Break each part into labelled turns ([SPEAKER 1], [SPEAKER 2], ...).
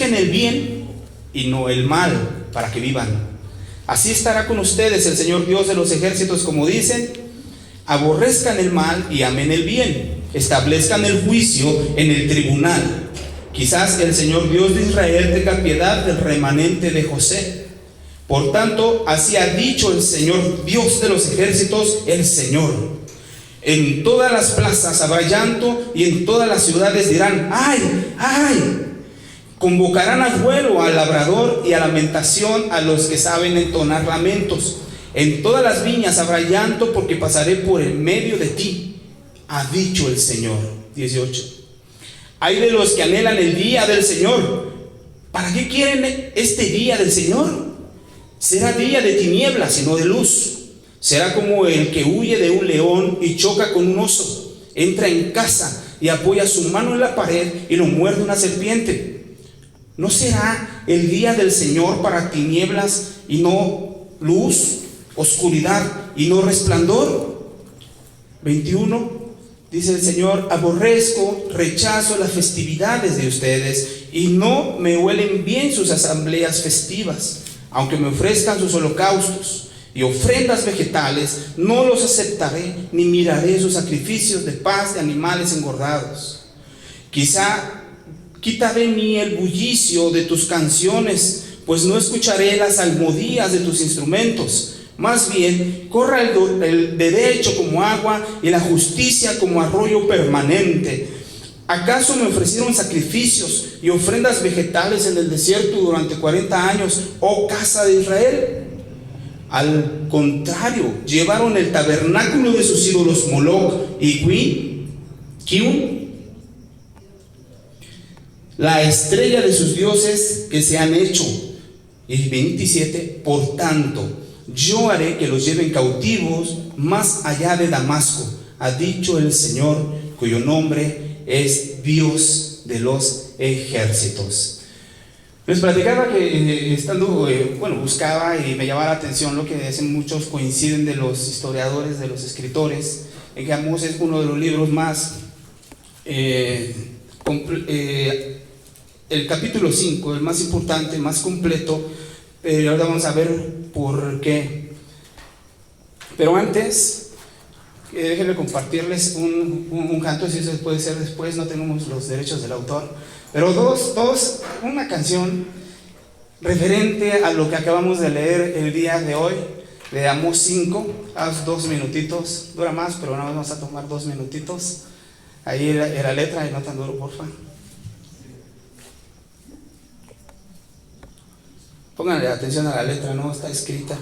[SPEAKER 1] busquen el bien y no el mal, para que vivan. Así estará con ustedes el Señor Dios de los ejércitos, como dicen: aborrezcan el mal y amen el bien, establezcan el juicio en el tribunal. Quizás el Señor Dios de Israel tenga piedad del remanente de José. Por tanto, así ha dicho el Señor Dios de los ejércitos, el Señor: en todas las plazas habrá llanto, y en todas las ciudades dirán: ¡ay, ay! Convocarán a duelo al labrador y a lamentación a los que saben entonar lamentos. En todas las viñas habrá llanto, porque pasaré por el medio de ti, ha dicho el Señor. 18. Hay de los que anhelan el día del Señor. ¿Para qué quieren este día del Señor? Será día de tinieblas y no de luz. Será como el que huye de un león y choca con un oso. Entra en casa y apoya su mano en la pared y lo muerde una serpiente. ¿No será el día del Señor para tinieblas y no luz, oscuridad y no resplandor? 21. Dice el Señor: aborrezco, rechazo las festividades de ustedes, y no me huelen bien sus asambleas festivas. Aunque me ofrezcan sus holocaustos y ofrendas vegetales, no los aceptaré, ni miraré sus sacrificios de paz de animales engordados. Quita de mí el bullicio de tus canciones, pues no escucharé las salmodías de tus instrumentos. Más bien, corra el derecho como agua y la justicia como arroyo permanente. ¿Acaso me ofrecieron sacrificios y ofrendas vegetales en el desierto durante 40 años, oh casa de Israel? Al contrario, llevaron el tabernáculo de sus ídolos Moloc y Kiun, la estrella de sus dioses que se han hecho. Y 27. Por tanto, yo haré que los lleven cautivos más allá de Damasco, ha dicho el Señor, cuyo nombre es Dios de los ejércitos. Les platicaba que buscaba y me llamaba la atención lo que dicen muchos, coinciden, de los historiadores, de los escritores, en que Amós es uno de los libros más, el capítulo 5, el más importante, más completo. Ahora vamos a ver por qué. Pero antes, déjenme compartirles un canto, si eso puede ser después, no tenemos los derechos del autor, pero una canción referente a lo que acabamos de leer el día de hoy, de Amós 5, haz 2 minutitos, dura más, pero no vamos a tomar 2 minutitos, ahí la letra, y no tan duro, porfa. Pónganle atención a la letra, no está escrita.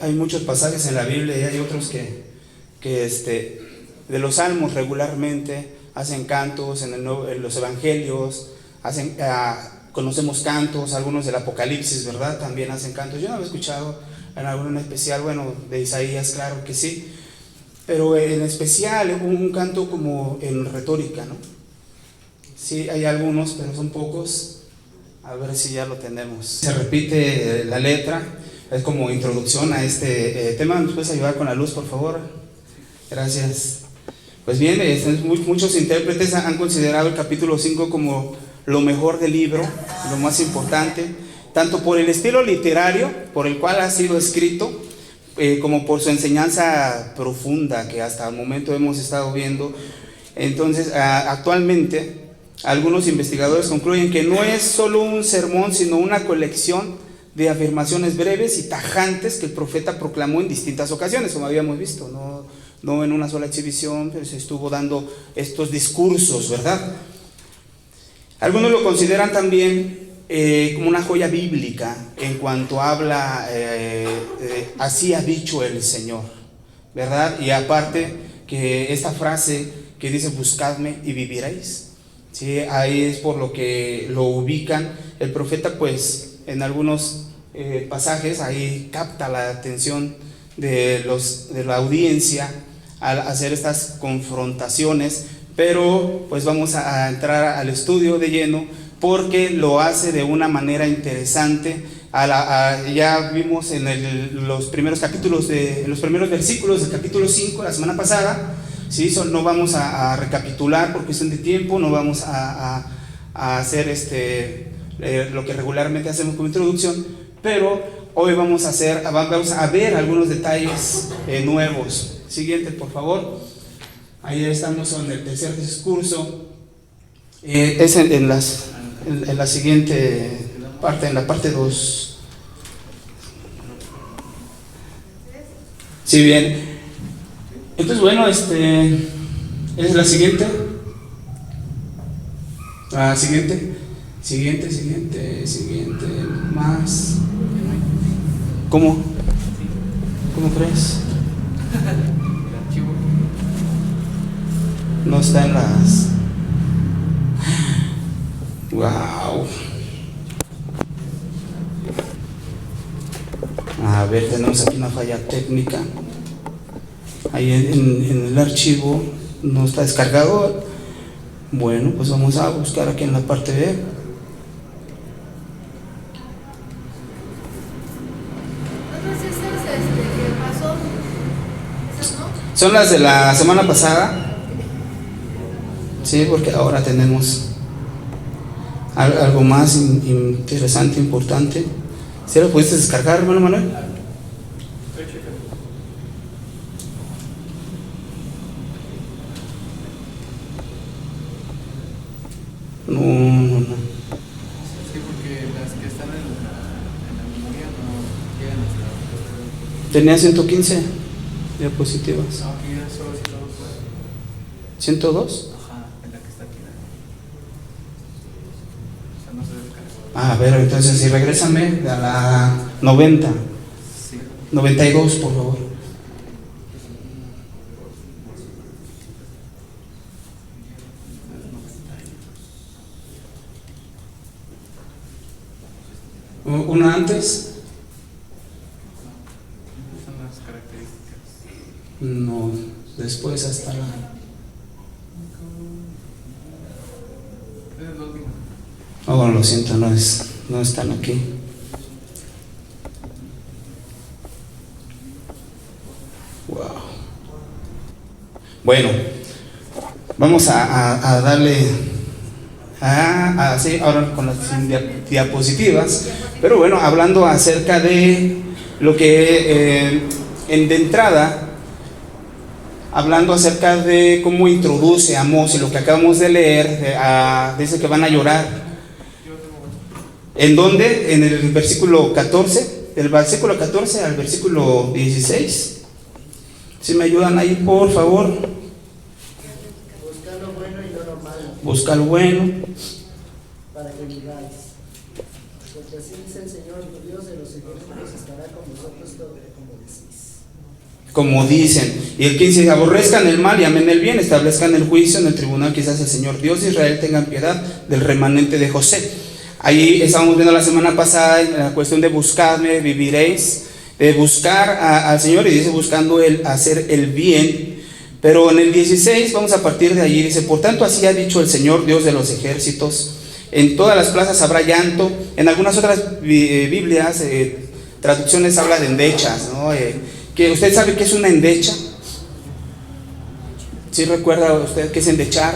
[SPEAKER 1] Hay muchos pasajes en la Biblia y hay otros que de los salmos regularmente hacen cantos, en los evangelios conocemos cantos, algunos del Apocalipsis, ¿verdad? También hacen cantos. Yo no había escuchado en alguno en especial, de Isaías, claro que sí, pero en especial un canto como en retórica, ¿no? Sí, hay algunos, pero son pocos. A ver si ya lo tenemos. Se repite la letra, es como introducción a este tema. ¿Nos puedes ayudar con la luz, por favor? Gracias. Pues bien, muchos intérpretes han considerado el capítulo 5 como lo mejor del libro, lo más importante, tanto por el estilo literario por el cual ha sido escrito, como por su enseñanza profunda que hasta el momento hemos estado viendo. Entonces, actualmente algunos investigadores concluyen que no es solo un sermón, sino una colección de afirmaciones breves y tajantes que el profeta proclamó en distintas ocasiones, como habíamos visto, no en una sola exhibición, pero se estuvo dando estos discursos, ¿verdad? Algunos lo consideran también como una joya bíblica, en cuanto habla, así ha dicho el Señor, ¿verdad? Y aparte que esta frase que dice: buscadme y viviréis, ¿sí? Ahí es por lo que lo ubican. El profeta, pues, en algunos pasajes ahí capta la atención de la audiencia al hacer estas confrontaciones, pero pues vamos a entrar al estudio de lleno, porque lo hace de una manera interesante, Ya vimos en los primeros capítulos, los primeros versículos del capítulo 5 la semana pasada, ¿sí? No vamos a recapitular por cuestión de tiempo, no vamos a hacer lo que regularmente hacemos como introducción, pero hoy vamos a ver algunos detalles nuevos. Siguiente, por favor. Ahí estamos en el tercer discurso. Es en la siguiente parte, en la parte 2. Sí, bien. Entonces, bueno, es la siguiente. Siguiente, más. ¿Cómo crees? No está en las. Wow. A ver, tenemos aquí una falla técnica. Ahí en el archivo no está descargado. Bueno, pues vamos a buscar aquí en la parte B. Son las de la semana pasada. Sí, porque ahora tenemos algo más interesante, importante. ¿Sí lo pudiste descargar, hermano Manuel? No.
[SPEAKER 2] Sí, porque las que están en la memoria no llegan hasta.
[SPEAKER 1] Tenía 115 diapositivas.
[SPEAKER 2] No, aquí ya solo 102.
[SPEAKER 1] 102.
[SPEAKER 2] Ajá, en la que está aquí. O sea, no se descargó.
[SPEAKER 1] A ver, entonces si regrésame a la 90.
[SPEAKER 2] Sí.
[SPEAKER 1] 92, por favor. ¿Una antes?
[SPEAKER 2] Son las características.
[SPEAKER 1] No, después hasta la.
[SPEAKER 2] Es la última.
[SPEAKER 1] Oh, lo siento, no están aquí. Wow. Bueno, vamos a darle sí, ahora con las diapositivas, pero bueno, hablando acerca de lo que de entrada, hablando acerca de cómo introduce a Amós y lo que acabamos de leer, dice que van a llorar. ¿En dónde? En el versículo 14, del versículo 14 al versículo 16. Si me ayudan ahí, por favor.
[SPEAKER 3] Busca lo bueno y no lo malo,
[SPEAKER 1] Busca lo bueno.
[SPEAKER 3] para que viváis. Porque así dice el Señor, tu Dios de los ejércitos, estará con vosotros todo como decís.
[SPEAKER 1] Como dicen. Y el 15 dice: aborrezcan el mal y amen el bien, establezcan el juicio en el tribunal, quizás el Señor Dios de Israel tenga piedad del remanente de José. Ahí estábamos viendo la semana pasada la cuestión de buscarme, viviréis, de buscar al Señor, y dice buscando hacer el bien. Pero en el 16 vamos a partir de allí, dice: por tanto así ha dicho el Señor Dios de los ejércitos, en todas las plazas habrá llanto. En algunas otras Biblias, traducciones habla de endechas, ¿no? Que usted sabe qué es una endecha. ¿Sí recuerda usted qué es endechar?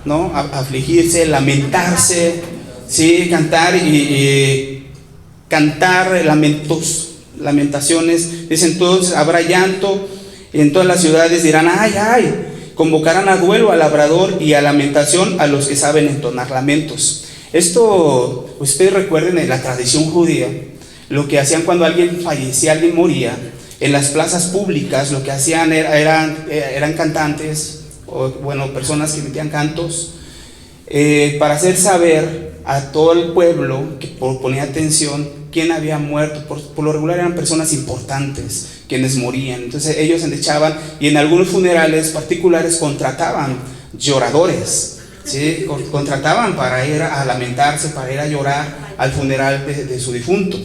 [SPEAKER 1] ¿No? Afligirse, lamentarse, ¿sí? Cantar y cantar lamentaciones. Dice: entonces habrá llanto, y en todas las ciudades dirán: ay, ay. Convocarán a duelo al labrador y a lamentación a los que saben entonar lamentos. Esto, ustedes recuerden en la tradición judía, lo que hacían cuando alguien fallecía, alguien moría, en las plazas públicas, lo que hacían eran cantantes, o bueno, personas que emitían cantos, para hacer saber a todo el pueblo que ponía atención quién había muerto. Por lo regular eran personas importantes quienes morían. Entonces ellos endechaban, y en algunos funerales particulares contrataban lloradores, ¿sí? Contrataban para ir a lamentarse, para ir a llorar al funeral de su difunto.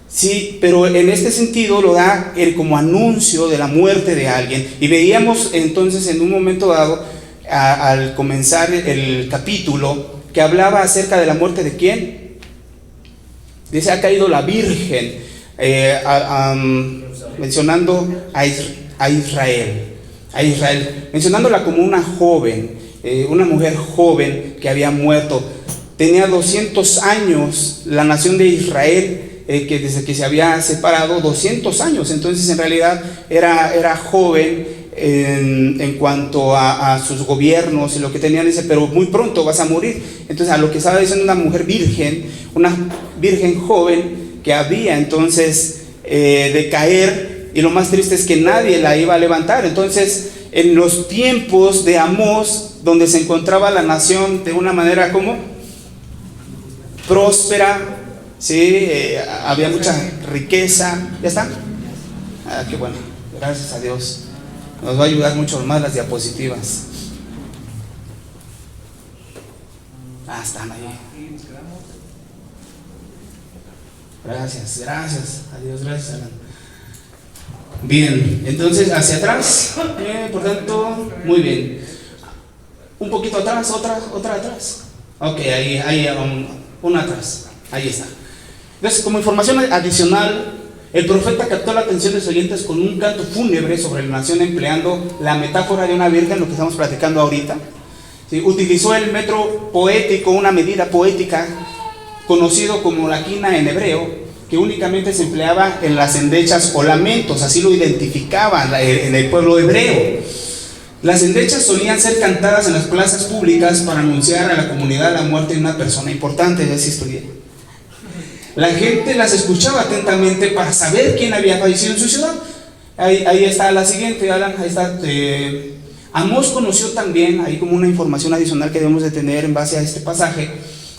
[SPEAKER 1] Sí, pero en este sentido lo da como anuncio de la muerte de alguien. Y veíamos entonces en un momento dado, al comenzar el capítulo, que hablaba acerca de la muerte de ¿quién? Dice, ha caído la Virgen, mencionando a Israel, mencionándola como una joven, una mujer joven que había muerto. Tenía 200 años la nación de Israel, que desde que se había separado, 200 años. Entonces en realidad era joven en cuanto a sus gobiernos y lo que tenían. Dice, pero muy pronto vas a morir. Entonces a lo que estaba diciendo una mujer virgen, una virgen joven que había entonces de caer, y lo más triste es que nadie la iba a levantar. Entonces en los tiempos de Amós, donde se encontraba la nación de una manera como próspera, ¿sí? Había mucha riqueza. ¿Ya está? Qué bueno, gracias a Dios. Nos va a ayudar mucho más las diapositivas. Están ahí. Gracias a Dios, gracias, Alan. Bien, entonces hacia atrás, por tanto, muy bien. Un poquito atrás, otra atrás. Ok, ahí una atrás, ahí está. Entonces, como información adicional, el profeta captó la atención de sus oyentes con un canto fúnebre sobre la nación, empleando la metáfora de una virgen, lo que estamos platicando ahorita. ¿Sí? Utilizó el metro poético, una medida poética, conocido como la quina en hebreo, que únicamente se empleaba en las endechas o lamentos, así lo identificaban en el pueblo hebreo. Las endechas solían ser cantadas en las plazas públicas para anunciar a la comunidad la muerte de una persona importante. Así estudié. La gente las escuchaba atentamente para saber quién había fallecido en su ciudad. Ahí está la siguiente, Alan, ahí está. Amós conoció también, ahí como una información adicional que debemos de tener en base a este pasaje,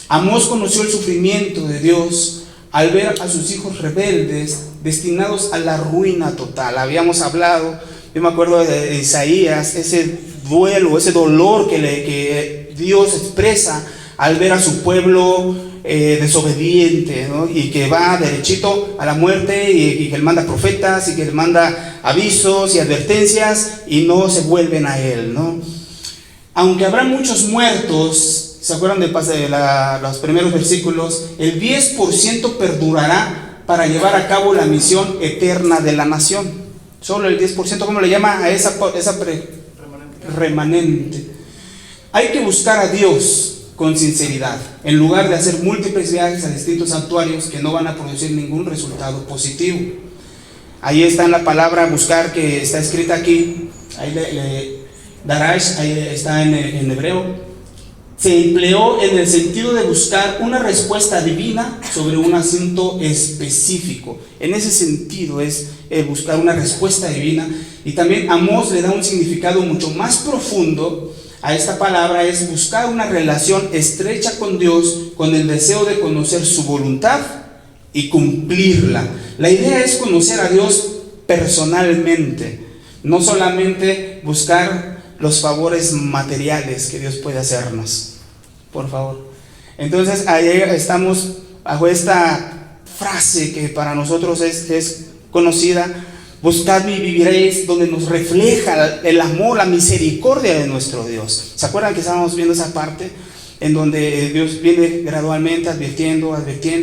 [SPEAKER 1] Amós conoció el sufrimiento de Dios al ver a sus hijos rebeldes destinados a la ruina total. Habíamos hablado, yo me acuerdo de Isaías, ese duelo, ese dolor que Dios expresa al ver a su pueblo desobediente, ¿no? Y que va derechito a la muerte, y que él manda profetas y que él manda avisos y advertencias y no se vuelven a él, ¿no? Aunque habrá muchos muertos, ¿se acuerdan de los primeros versículos? El 10% perdurará para llevar a cabo la misión eterna de la nación. Solo el 10%, ¿cómo le llama a esa remanente? Hay que buscar a Dios con sinceridad, en lugar de hacer múltiples viajes a distintos santuarios que no van a producir ningún resultado positivo. Ahí está en la palabra buscar, que está escrita aquí, ahí darash, ahí está en hebreo. Se empleó en el sentido de buscar una respuesta divina sobre un asunto específico. En ese sentido es buscar una respuesta divina. Y también Amós le da un significado mucho más profundo a esta palabra, es buscar una relación estrecha con Dios, con el deseo de conocer su voluntad y cumplirla. La idea es conocer a Dios personalmente, no solamente buscar los favores materiales que Dios puede hacernos. Por favor. Entonces ahí estamos bajo esta frase que para nosotros es conocida: buscadme y viviréis, donde nos refleja el amor, la misericordia de nuestro Dios. ¿Se acuerdan que estábamos viendo esa parte en donde Dios viene gradualmente advirtiendo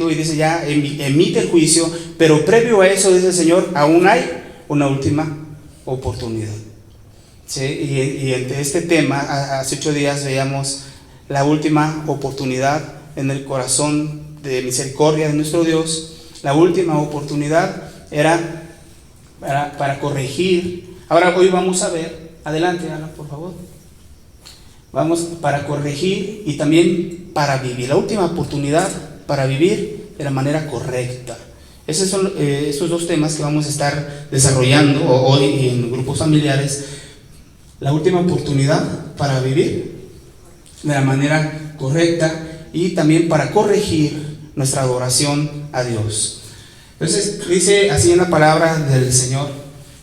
[SPEAKER 1] y dice ya, emite el juicio, pero previo a eso, dice el Señor, aún hay una última oportunidad? ¿Sí? Y entre este tema, hace 8 días veíamos la última oportunidad en el corazón de misericordia de nuestro Dios. La última oportunidad era para corregir. Ahora hoy vamos a ver, adelante Ana, por favor. Vamos para corregir y también para vivir. La última oportunidad para vivir de la manera correcta. Esos son esos dos temas que vamos a estar desarrollando hoy en grupos familiares. La última oportunidad para vivir de la manera correcta y también para corregir nuestra adoración a Dios. Entonces dice así en la palabra del Señor: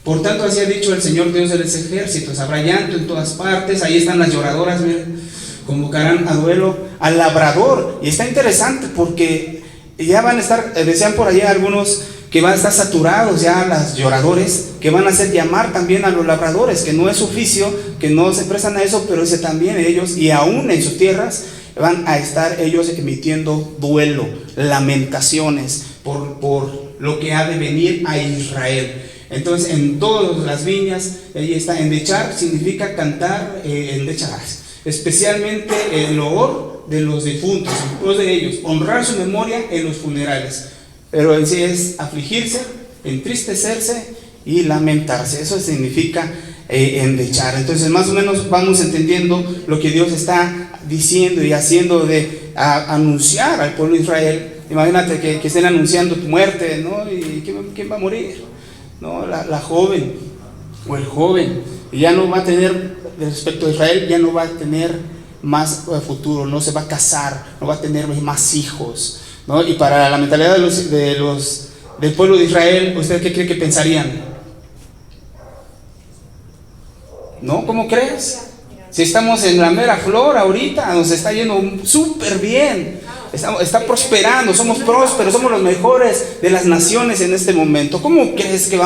[SPEAKER 1] por tanto así ha dicho el Señor Dios de los ejércitos, habrá llanto en todas partes. Ahí están las lloradoras, miren, convocarán a duelo al labrador. Y está interesante porque ya van a estar, decían por allá algunos, que van a estar saturados ya las lloradores, que van a hacer llamar también a los labradores, que no es su oficio, que no se prestan a eso, pero ese también ellos, y aún en sus tierras, van a estar ellos emitiendo duelo, lamentaciones por lo que ha de venir a Israel. Entonces, en todas las viñas, ahí está, endechar significa cantar, endechar, especialmente el loor de los difuntos, en pos de ellos, honrar su memoria en los funerales. Pero en sí es afligirse, entristecerse y lamentarse. Eso significa endechar. Entonces, más o menos vamos entendiendo lo que Dios está diciendo y haciendo de anunciar al pueblo de Israel. Imagínate que estén anunciando tu muerte, ¿no? ¿Y quién va a morir? ¿No? La joven o el joven. Y ya no va a tener, respecto a Israel, ya no va a tener más futuro, no se va a casar, no va a tener más hijos, ¿no? Y para la mentalidad del pueblo de Israel, ¿usted qué cree que pensarían? ¿No? ¿Cómo crees? Si estamos en la mera flor ahorita, nos está yendo súper bien, está prosperando, somos prósperos, somos los mejores de las naciones en este momento. ¿Cómo crees que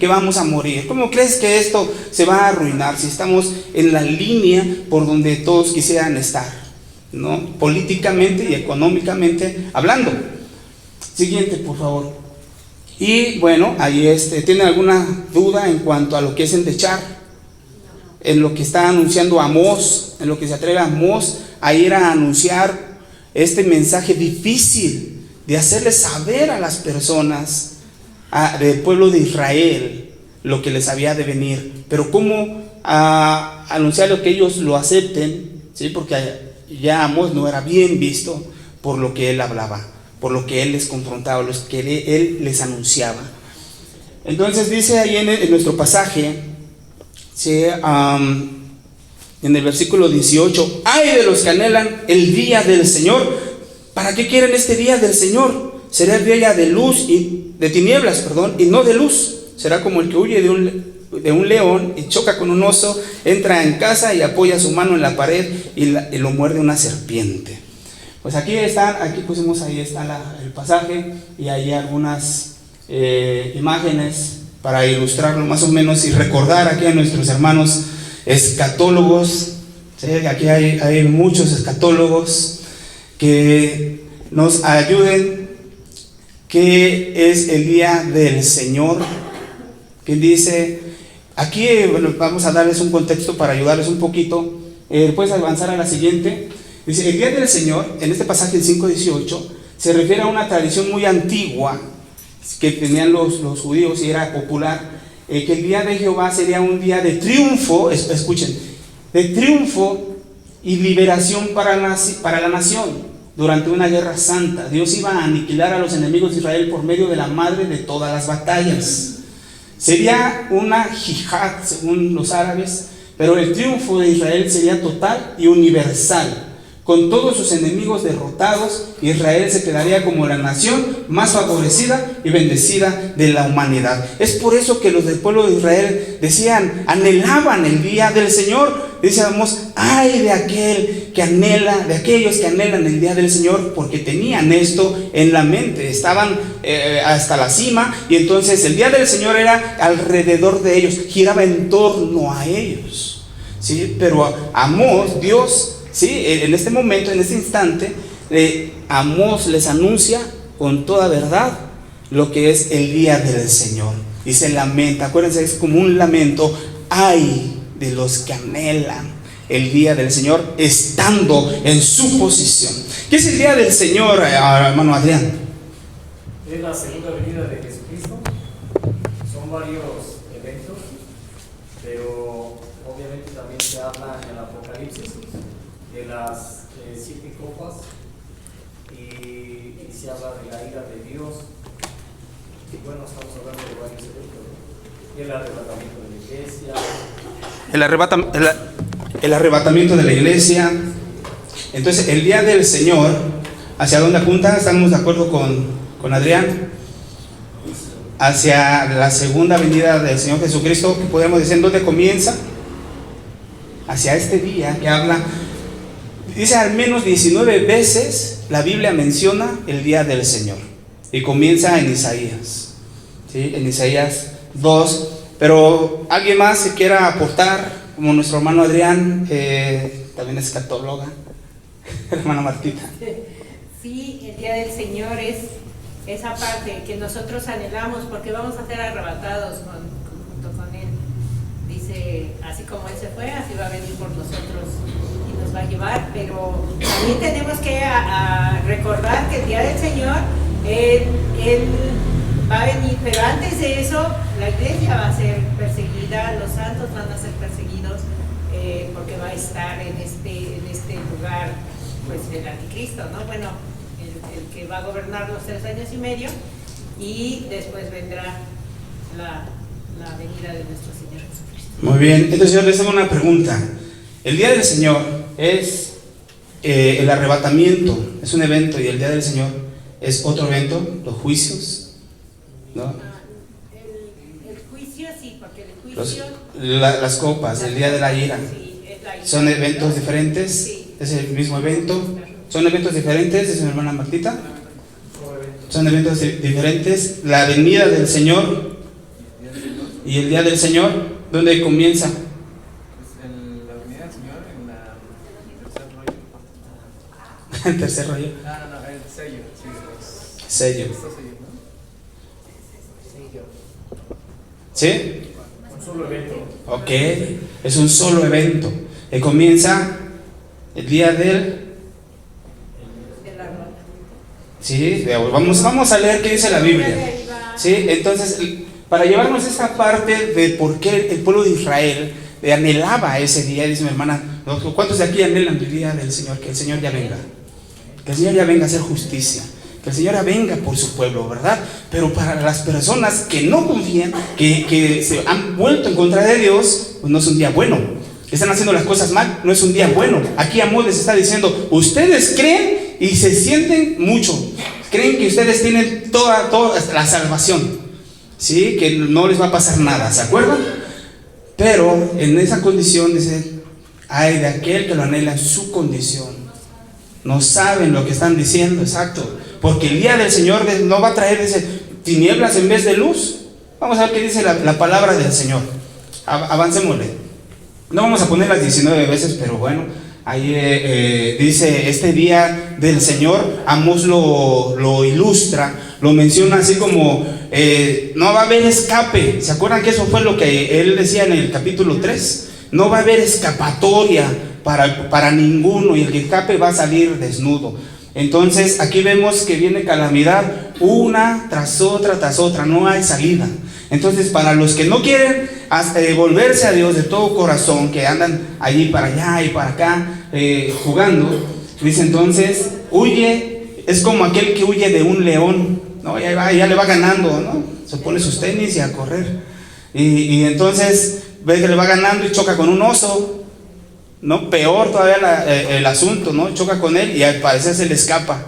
[SPEAKER 1] vamos a morir? ¿Cómo crees que esto se va a arruinar si estamos en la línea por donde todos quisieran estar, ¿no? Políticamente y económicamente hablando? Siguiente, por favor. Y bueno, ahí ¿tienen alguna duda en cuanto a lo que es endechar? En lo que está anunciando Amós, en lo que se atreve Amós a ir a anunciar este mensaje difícil de hacerles saber a las personas del pueblo de Israel lo que les había de venir. Pero cómo anunciar lo que ellos lo acepten, ¿sí? Porque ya Amós no era bien visto por lo que él hablaba, por lo que él les confrontaba, lo que él les anunciaba. Entonces dice ahí en nuestro pasaje, sí, en el versículo 18: ¡ay de los que anhelan el día del Señor! ¿Para qué quieren este día del Señor? Será el día de luz y de tinieblas, y no de luz. Será como el que huye de un león y choca con un oso, entra en casa y apoya su mano en la pared y lo muerde una serpiente. Pues aquí pusimos, ahí está el pasaje, y hay algunas imágenes para ilustrarlo más o menos y recordar aquí a nuestros hermanos escatólogos. ¿Sí? Aquí hay muchos escatólogos que nos ayuden. ¿Qué es el día del Señor? Que dice aquí, bueno, vamos a darles un contexto para ayudarles un poquito. Puedes avanzar a la siguiente. Dice: el día del Señor, en este pasaje, el 5:18, se refiere a una tradición muy antigua que tenían los judíos y era popular, que el día de Jehová sería un día de triunfo, escuchen, de triunfo y liberación para la nación. Durante una guerra santa, Dios iba a aniquilar a los enemigos de Israel por medio de la madre de todas las batallas. Sería una jihad, según los árabes, pero el triunfo de Israel sería total y universal. Con todos sus enemigos derrotados, Israel se quedaría como la nación más favorecida y bendecida de la humanidad. Es por eso que los del pueblo de Israel anhelaban el día del Señor. Decíamos: ay de aquellos que anhelan el día del Señor, porque tenían esto en la mente, estaban hasta la cima, y entonces el día del Señor era alrededor de ellos, giraba en torno a ellos, ¿sí? Pero Amós, Dios, sí, en este momento, en este instante, Amós les anuncia con toda verdad lo que es el día del Señor, y se lamenta. Acuérdense, es como un lamento: ay de los que anhelan el día del Señor, estando en su posición. ¿Qué es el día del Señor, hermano Adrián?
[SPEAKER 4] Es la segunda venida de Jesucristo. Son varios eventos, pero obviamente también se habla en el Apocalipsis de las 7 copas, y se habla de la ira de Dios. Y bueno, estamos hablando de varios eventos, ¿no? Y el arrebatamiento de la iglesia.
[SPEAKER 1] El arrebatamiento de la iglesia. Entonces, el día del Señor, ¿hacia dónde apunta? ¿Estamos de acuerdo con Adrián? Hacia la segunda venida del Señor Jesucristo, que podemos decir, ¿dónde comienza? Hacia este día que habla. Dice al menos 19 veces la Biblia menciona el día del Señor, y comienza en Isaías, ¿sí? En Isaías 2. Pero alguien más se quiera aportar, como nuestro hermano Adrián, también es escatóloga. Hermana Martita.
[SPEAKER 5] Sí, el día del Señor es esa parte que nosotros anhelamos porque vamos a ser arrebatados junto con Él. Dice, así como Él se fue, así va a venir por nosotros y nos va a llevar, pero también tenemos que recordar que el día del Señor, Él va a venir, pero antes de eso, la iglesia va a ser perseguida, los santos van a ser perseguidos, porque va a estar en este lugar, pues el anticristo, ¿no? Bueno, el que va a gobernar los 3 años y medio, y después vendrá la venida de nuestro Señor Jesucristo.
[SPEAKER 1] Muy bien, entonces yo les hago una pregunta. El día del Señor es el arrebatamiento, es un evento, y el día del Señor es otro evento, los juicios, ¿no?
[SPEAKER 5] El juicio sí, porque el juicio...
[SPEAKER 1] Las copas, el día de la ira,
[SPEAKER 5] sí, es la ira.
[SPEAKER 1] ¿son eventos diferentes?
[SPEAKER 5] Sí.
[SPEAKER 1] ¿Es el mismo evento? ¿Son eventos diferentes? ¿Es mi hermana Martita? Son eventos diferentes. La venida del Señor y el día del Señor, ¿dónde comienza?
[SPEAKER 2] Pues en la venida del Señor, en el tercer rollo.
[SPEAKER 1] El tercer rollo.
[SPEAKER 2] No, el sello, sí, los
[SPEAKER 1] Sello.
[SPEAKER 2] estos sellos, ¿no?
[SPEAKER 1] ¿Sí?
[SPEAKER 4] Un solo evento.
[SPEAKER 1] Ok, es un solo evento. Que comienza el día del... Sí, vamos a leer qué dice la Biblia. Sí, entonces, para llevarnos esta parte de por qué el pueblo de Israel anhelaba ese día, dice mi hermana, ¿cuántos de aquí anhelan el día del Señor? Que el Señor ya venga. Que el Señor ya venga a hacer justicia. Que el Señor ya venga por su pueblo, ¿verdad? Pero para las personas que no confían, que se han vuelto en contra de Dios, pues no es un día bueno. Están haciendo las cosas mal, no es un día bueno. Aquí Amós les está diciendo, ustedes creen y se sienten mucho. Creen que ustedes tienen toda la salvación, ¿sí? Que no les va a pasar nada, ¿se acuerdan? Pero en esa condición dice, ay de aquel que lo anhela en su condición. No saben lo que están diciendo, exacto. Porque el día del Señor no va a traer, dice, tinieblas en vez de luz. Vamos a ver qué dice la palabra del Señor. Avancémosle. No vamos a poner las 19 veces, pero bueno, ahí dice, este día del Señor, Amós lo ilustra, lo menciona así como, no va a haber escape. ¿Se acuerdan que eso fue lo que él decía en el capítulo 3? No va a haber escapatoria para ninguno, y el que escape va a salir desnudo. Entonces aquí vemos que viene calamidad una tras otra, no hay salida. Entonces para los que no quieren volverse a Dios de todo corazón, que andan allí para allá y para acá jugando, dice entonces, huye, es como aquel que huye de un león, ¿no? Ya le va ganando, ¿no? Se pone sus tenis y a correr, y entonces ve que le va ganando y choca con un oso, ¿no? Peor todavía el asunto, ¿no? Choca con él y al parecer se le escapa,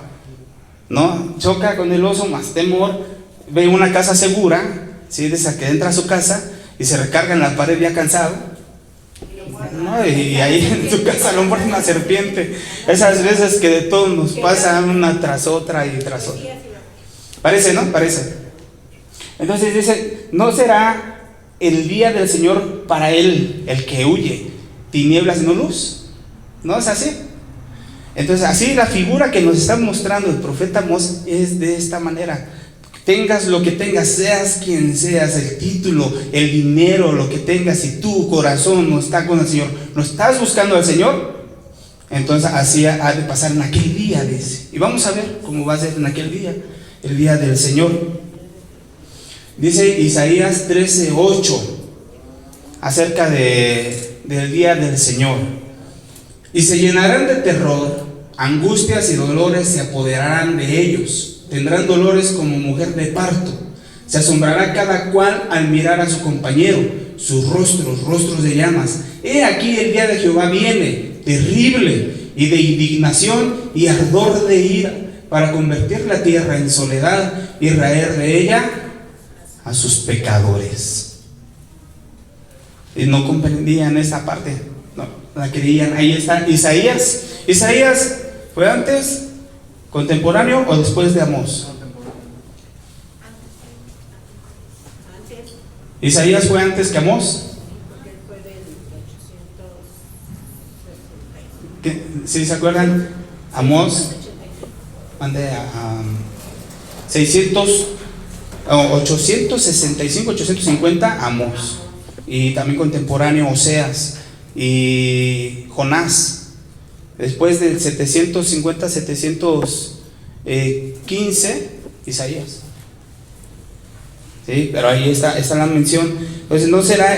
[SPEAKER 1] ¿no? Choca con el oso, más temor, ve una casa segura, ¿sí? Desde que entra a su casa y se recarga en la pared ya cansado, ¿no? Y ahí en su casa lo muerde una serpiente. Esas veces que de todo nos pasa una tras otra y tras otra. Parece, ¿no? Parece. Entonces dice, no será el día del Señor para él el que huye, tinieblas y no luz. ¿No es así? Entonces así la figura que nos está mostrando el profeta Amós es de esta manera. Tengas lo que tengas, seas quien seas, el título, el dinero, lo que tengas, si tu corazón no está con el Señor, no estás buscando al Señor, entonces así ha de pasar en aquel día, dice. Y vamos a ver cómo va a ser en aquel día, el día del Señor. Dice Isaías 13:8 acerca del día del Señor. Y se llenarán de terror, angustias y dolores se apoderarán de ellos. Tendrán dolores como mujer de parto. Se asombrará cada cual al mirar a su compañero, sus rostros de llamas. He aquí el día de Jehová viene, terrible, y de indignación y ardor de ira, para convertir la tierra en soledad y raer de ella a sus pecadores. Y no comprendían esa parte, no la creían. Ahí está Isaías. Isaías fue antes, ¿contemporáneo o después de Amós? Isaías fue antes que Amós.
[SPEAKER 5] Porque él fue del 860.
[SPEAKER 1] ¿Sí se acuerdan? Amós, mande a 865, 850, Amós. Y también contemporáneo Oseas y Jonás. Después del 750, 715, Isaías. Sí, pero ahí está la mención. Entonces no será.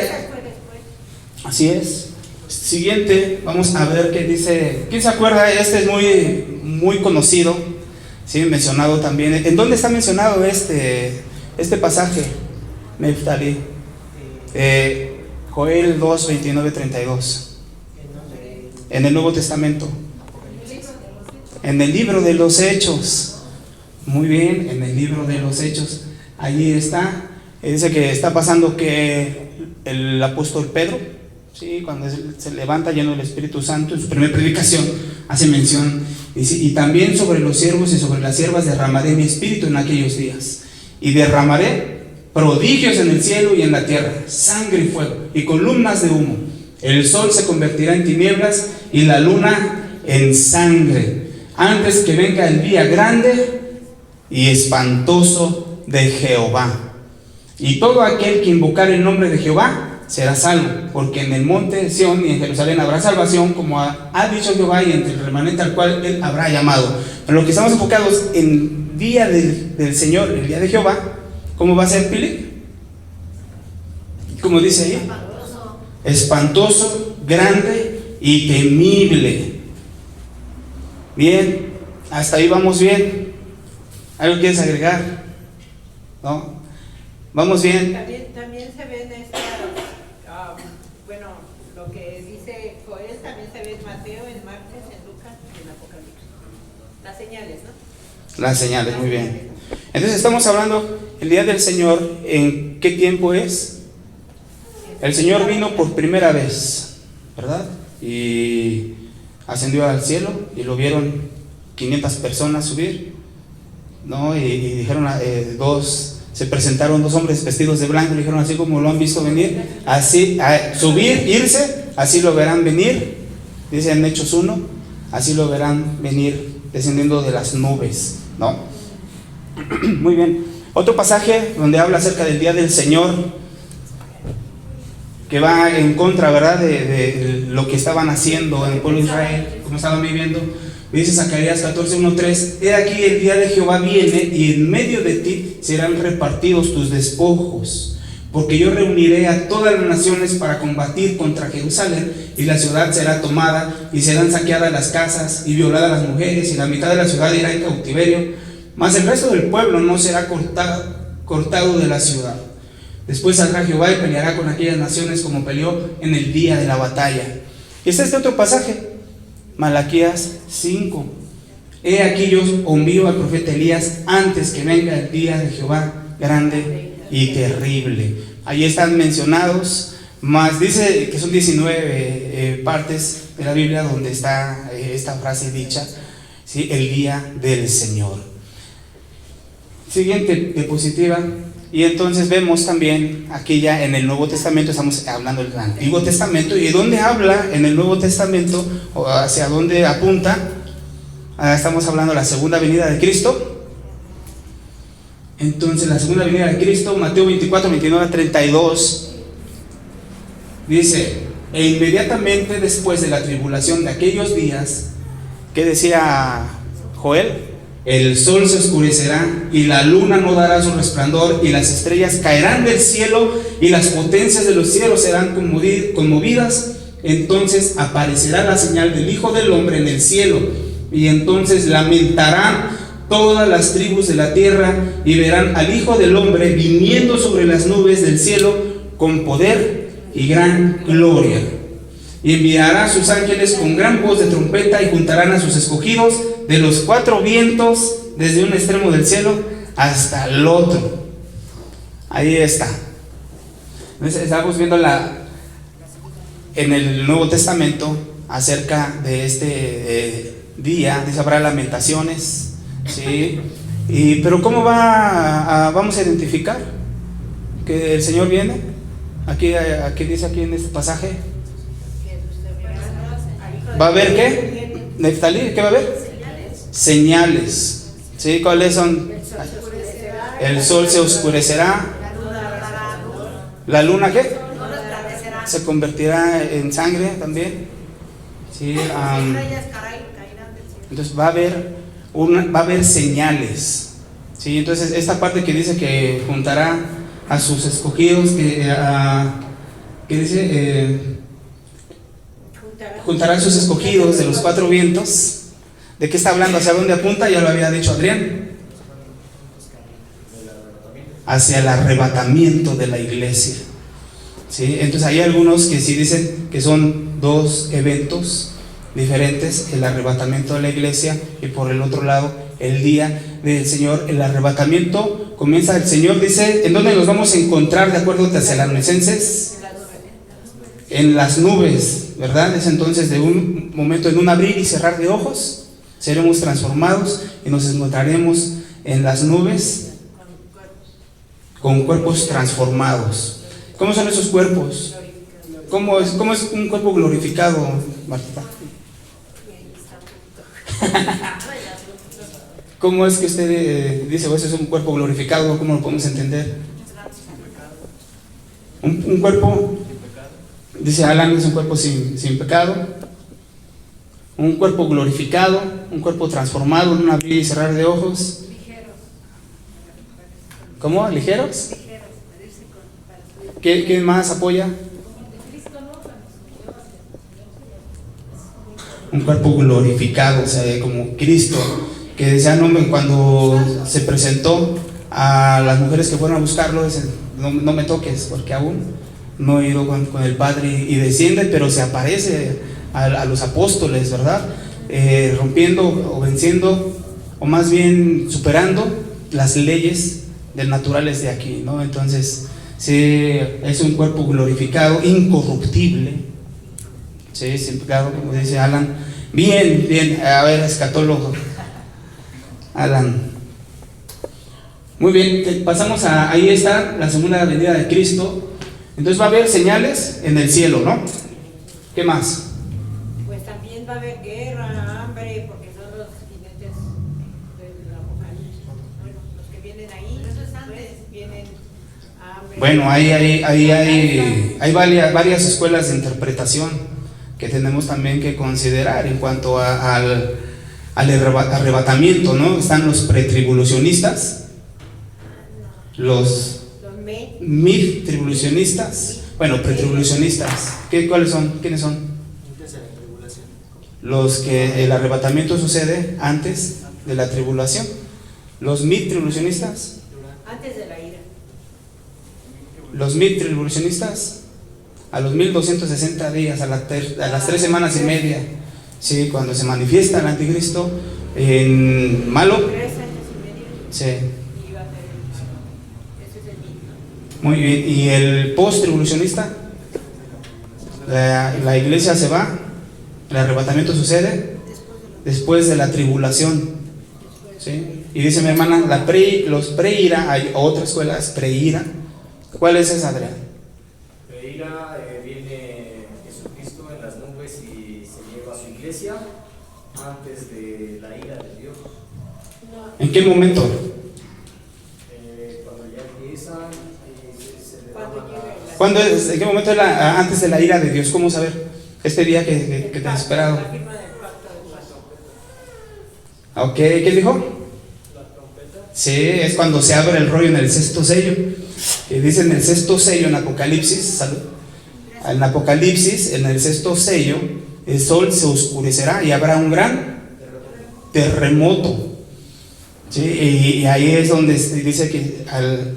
[SPEAKER 1] Así es. Siguiente, vamos a ver qué dice. ¿Quién se acuerda? Este es muy conocido, sí, mencionado también. ¿En dónde está mencionado este pasaje? Neftalí. Joel 2, 29, 32. En el Nuevo Testamento. En el libro de los Hechos. Muy bien, en el libro de los Hechos. Allí está. Dice que está pasando que el apóstol Pedro, sí, cuando se levanta lleno del Espíritu Santo, en su primera predicación hace mención, dice, y también sobre los siervos y sobre las siervas derramaré mi espíritu en aquellos días, y derramaré prodigios en el cielo y en la tierra, sangre y fuego, y columnas de humo. El sol se convertirá en tinieblas y la luna en sangre, antes que venga el día grande y espantoso de Jehová. Y todo aquel que invocar el nombre de Jehová será salvo, porque en el monte de Sión y en Jerusalén habrá salvación, como ha dicho Jehová, y entre el remanente al cual él habrá llamado. En lo que estamos enfocados en día del Señor, el día de Jehová, ¿cómo va a ser, Pili? Como dice ahí, espantoso, grande y temible. Bien, hasta ahí vamos bien. ¿Algo quieres agregar? ¿No? ¿Vamos bien?
[SPEAKER 5] También se ven estas, bueno, lo que dice Joel también se ve en Mateo, en Marcos, en Lucas y en Apocalipsis. Las señales, ¿no?
[SPEAKER 1] Las señales, muy bien. Entonces estamos hablando el día del Señor. ¿En qué tiempo es? El Señor vino por primera vez, ¿verdad? Y ascendió al cielo y lo vieron 500 personas subir, ¿no? Y dijeron, se presentaron dos hombres vestidos de blanco y dijeron, así como lo han visto venir, así subir, irse, así lo verán venir. Dice en Hechos 1, así lo verán venir descendiendo de las nubes, ¿no? Muy bien. Otro pasaje donde habla acerca del día del Señor, que va en contra, ¿verdad?, de lo que estaban haciendo en el pueblo de Israel, como estaban viviendo. Dice Zacarías 14:1-3: He aquí el día de Jehová viene, y en medio de ti serán repartidos tus despojos, porque yo reuniré a todas las naciones para combatir contra Jerusalén, y la ciudad será tomada, y serán saqueadas las casas, y violadas las mujeres, y la mitad de la ciudad irá en cautiverio, mas el resto del pueblo no será cortado de la ciudad. Después saldrá Jehová y peleará con aquellas naciones como peleó en el día de la batalla. Y está este otro pasaje, Malaquías 5. He aquí yo envío al profeta Elías antes que venga el día de Jehová grande y terrible. Ahí están mencionados, más dice que son 19 partes de la Biblia donde está esta frase dicha, ¿sí? El día del Señor. Siguiente diapositiva. Y entonces vemos también aquí ya en el Nuevo Testamento, estamos hablando del Antiguo Testamento, y ¿dónde habla en el Nuevo Testamento o hacia dónde apunta? Estamos hablando de la segunda venida de Cristo. Entonces la segunda venida de Cristo, Mateo 24, 29-32, dice: e inmediatamente después de la tribulación de aquellos días, ¿qué decía Joel? El sol se oscurecerá y la luna no dará su resplandor, y las estrellas caerán del cielo y las potencias de los cielos serán conmovidas. Entonces aparecerá la señal del Hijo del Hombre en el cielo, y entonces lamentarán todas las tribus de la tierra y verán al Hijo del Hombre viniendo sobre las nubes del cielo con poder y gran gloria. Y enviará a sus ángeles con gran voz de trompeta, y juntarán a sus escogidos de los cuatro vientos, desde un extremo del cielo hasta el otro. Ahí está. Entonces estamos viendo en el Nuevo Testamento acerca de este día. Dice: habrá lamentaciones, ¿sí? Pero ¿cómo vamos a identificar que el Señor viene? Aquí dice aquí en este pasaje. ¿Va a haber qué? Neftalí, ¿qué va a haber? señales. ¿Sí? ¿Cuáles son? El sol se oscurecerá. ¿La luna qué? Se convertirá en sangre también. ¿Sí? Entonces va a haber señales. ¿Sí? Entonces esta parte que dice que juntará a sus escogidos, que dice juntará a sus escogidos de los cuatro vientos. ¿De qué está hablando? ¿Hacia dónde apunta? Ya lo había dicho Adrián. Hacia el arrebatamiento de la iglesia. ¿Sí? Entonces hay algunos que sí dicen que son dos eventos diferentes: el arrebatamiento de la iglesia y por el otro lado el día del Señor. El arrebatamiento comienza, el Señor dice, ¿en dónde nos vamos a encontrar de acuerdo a Tesalonicenses? En las nubes, ¿verdad? Es entonces de un momento, en un abrir y cerrar de ojos, seremos transformados y nos encontraremos en las nubes con cuerpos transformados. ¿Cómo son esos cuerpos? ¿Cómo es un cuerpo glorificado, Martita? ¿Cómo es que usted dice, ese es un cuerpo glorificado? ¿Cómo lo podemos entender? Un cuerpo, dice Alan, es un cuerpo sin pecado, un cuerpo glorificado, un cuerpo transformado en un abrir y cerrar de ojos. ¿Cómo? ¿Ligeros? ¿Qué más apoya? Un cuerpo glorificado, o sea, como Cristo, que decía, no, cuando se presentó a las mujeres que fueron a buscarlo, dice, no me toques, porque aún no he ido con el Padre, y desciende, pero se aparece a los apóstoles, ¿verdad? Rompiendo o venciendo, o más bien superando las leyes del naturales de aquí, ¿no? Entonces, sí, es un cuerpo glorificado, incorruptible, sí, sin pecado, como dice Alan. Bien, a ver, escatólogo Alan. Muy bien, pasamos ahí está la segunda venida de Cristo. Entonces va a haber señales en el cielo, ¿no? ¿Qué más?
[SPEAKER 5] Pues también va a haber guerra, hambre, porque son los jinetes del Apocalipsis. Bueno, los que vienen ahí, pues, vienen hambre.
[SPEAKER 1] Bueno, hay varias escuelas de interpretación que tenemos también que considerar en cuanto al arrebatamiento, ¿no? Están los pretribulacionistas, los mid-tribulacionistas, bueno, pretribulacionistas. ¿Cuáles son? ¿Quiénes son? Los que el arrebatamiento sucede antes de la tribulación. Los mid-tribulacionistas.
[SPEAKER 5] Antes de la ira.
[SPEAKER 1] Los mid-tribulacionistas a los 1260 días, a las 3 semanas y media, sí, cuando se manifiesta el anticristo en malo.
[SPEAKER 5] 3 años y medio.
[SPEAKER 1] Sí.
[SPEAKER 5] Y va a ser ese es el mismo.
[SPEAKER 1] Muy bien. ¿Y el post-tribulacionista? La iglesia se va, el arrebatamiento sucede después de la tribulación, ¿sí? Y dice mi hermana, los pre-ira, hay otra escuela, es pre-ira. ¿Cuál es esa, Adrián?
[SPEAKER 4] Pre-ira viene Jesucristo en las nubes y se lleva a su iglesia antes de la ira de Dios.
[SPEAKER 1] ¿En qué momento?
[SPEAKER 4] Cuando ya empiezan, se derrama
[SPEAKER 5] Cuando llegue
[SPEAKER 1] ¿En qué momento es antes de la ira de Dios? ¿Cómo saber? Este día que te has esperado.
[SPEAKER 5] la firma del pacto del paso.
[SPEAKER 1] Ok, ¿qué dijo? Sí, es cuando se abre el rollo en el sexto sello. Y dice en el sexto sello, en Apocalipsis, salud. En Apocalipsis, en el sexto sello, el sol se oscurecerá y habrá un gran terremoto. ¿Sí? Y ahí es donde dice que al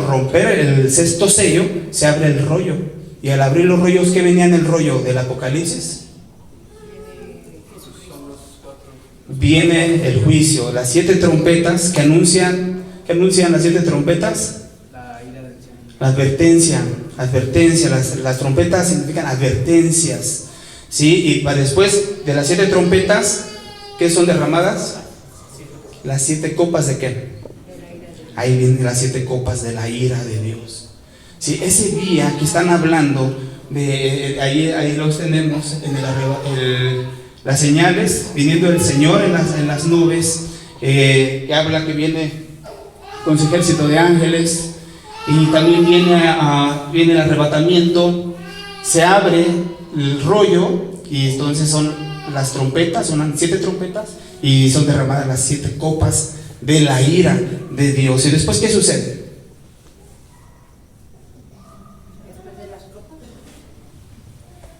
[SPEAKER 1] romper el sexto sello, se abre el rollo. Y al abrir los rollos, ¿qué venía en el rollo del Apocalipsis? Viene el juicio, las 7 trompetas que anuncian las 7 trompetas.
[SPEAKER 2] La ira del Señor.
[SPEAKER 1] La advertencia, las trompetas significan advertencias, ¿sí? Y para después de las 7 trompetas, ¿qué son derramadas? Las 7 copas de ¿qué? Ahí vienen las 7 copas de la ira de Dios. ¿Sí? Ese día que están hablando de ahí los tenemos en las señales, viniendo el Señor en las nubes, que habla que viene con su ejército de ángeles, y también viene el arrebatamiento, se abre el rollo, y entonces son las trompetas, son 7 trompetas, y son derramadas las 7 copas de la ira de Dios. ¿Y después qué sucede?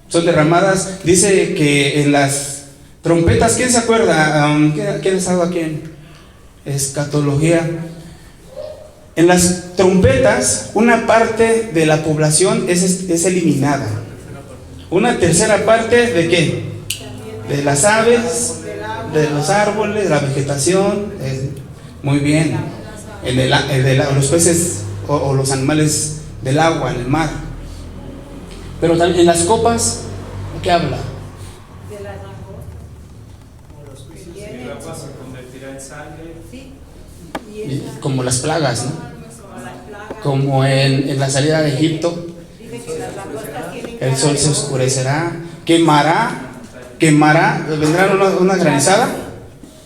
[SPEAKER 1] Son derramadas, dice que en las trompetas, ¿quién se acuerda? ¿Quién ha estado aquí en escatología? En las trompetas, una parte de la población es eliminada. Una tercera parte ¿de qué? De las aves, de los árboles, de la vegetación. Muy bien. Los peces o los animales del agua, en el mar. Pero también en las copas, ¿qué habla?
[SPEAKER 5] De las langostas.
[SPEAKER 4] El agua se convertirá en sangre.
[SPEAKER 5] Sí.
[SPEAKER 1] Como las plagas, ¿no?
[SPEAKER 5] Como las plagas.
[SPEAKER 1] Como en la salida de Egipto,
[SPEAKER 5] Dice que las langostas tienen
[SPEAKER 1] el
[SPEAKER 5] cara
[SPEAKER 1] sol
[SPEAKER 5] de
[SPEAKER 1] se
[SPEAKER 5] ojo.
[SPEAKER 1] oscurecerá, quemará, vendrán una granizada,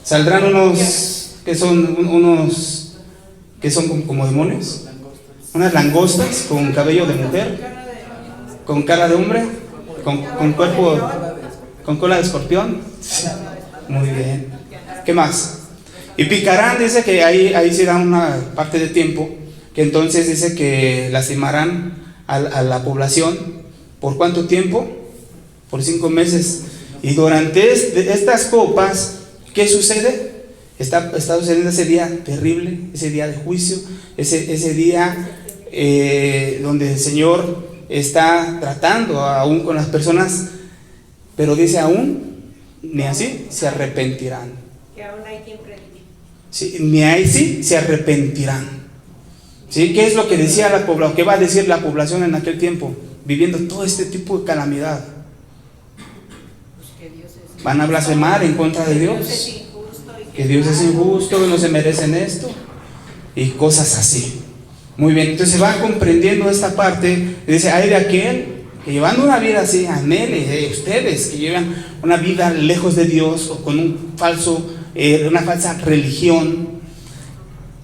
[SPEAKER 1] saldrán unos que son como demonios, unas langostas con cabello de mujer, con cara de hombre, con cuerpo, con cola de escorpión. Muy bien. ¿Qué más? Y picarán, dice que ahí se da una parte de tiempo, que entonces dice que lastimarán a la población. ¿Por cuánto tiempo? Por 5 meses. Y durante estas copas, ¿qué sucede? Está sucediendo ese día terrible, ese día de juicio, ese día donde el Señor está tratando aún con las personas, pero dice aún, ni así se arrepentirán.
[SPEAKER 5] Que aún hay quien predique.
[SPEAKER 1] Sí, ni así se arrepentirán. ¿Sí? ¿Qué es lo que decía la población? ¿Qué va a decir la población en aquel tiempo? Viviendo todo este tipo de calamidad.
[SPEAKER 5] Pues que Dios es
[SPEAKER 1] Van a blasfemar en contra de Dios.
[SPEAKER 5] es injusto y
[SPEAKER 1] Que Dios es injusto, que no se merecen esto. Y cosas así. Muy bien, entonces se va comprendiendo esta parte. Dice, hay de aquel que llevando una vida así, anhele, ustedes que llevan una vida lejos de Dios o con una falsa religión,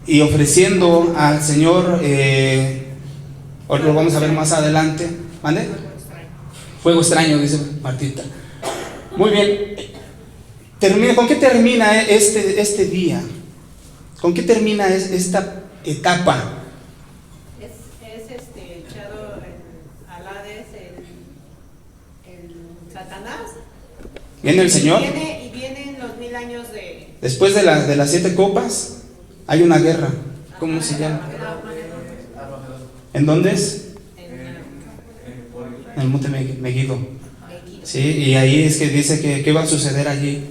[SPEAKER 1] y ofreciendo al Señor, hoy lo vamos a ver más adelante, ¿vale? Fuego extraño, dice Martita. Muy bien, ¿con qué termina este día? ¿Con qué termina esta etapa?
[SPEAKER 5] echado al Hades el Satanás.
[SPEAKER 1] ¿Viene el Señor?
[SPEAKER 5] Y vienen los 1000 años de...
[SPEAKER 1] Después de las 7 copas, hay una guerra. ¿Cómo se llama? ¿En dónde es? En el monte Megiddo. Sí, y ahí es que dice que ¿qué va a suceder allí?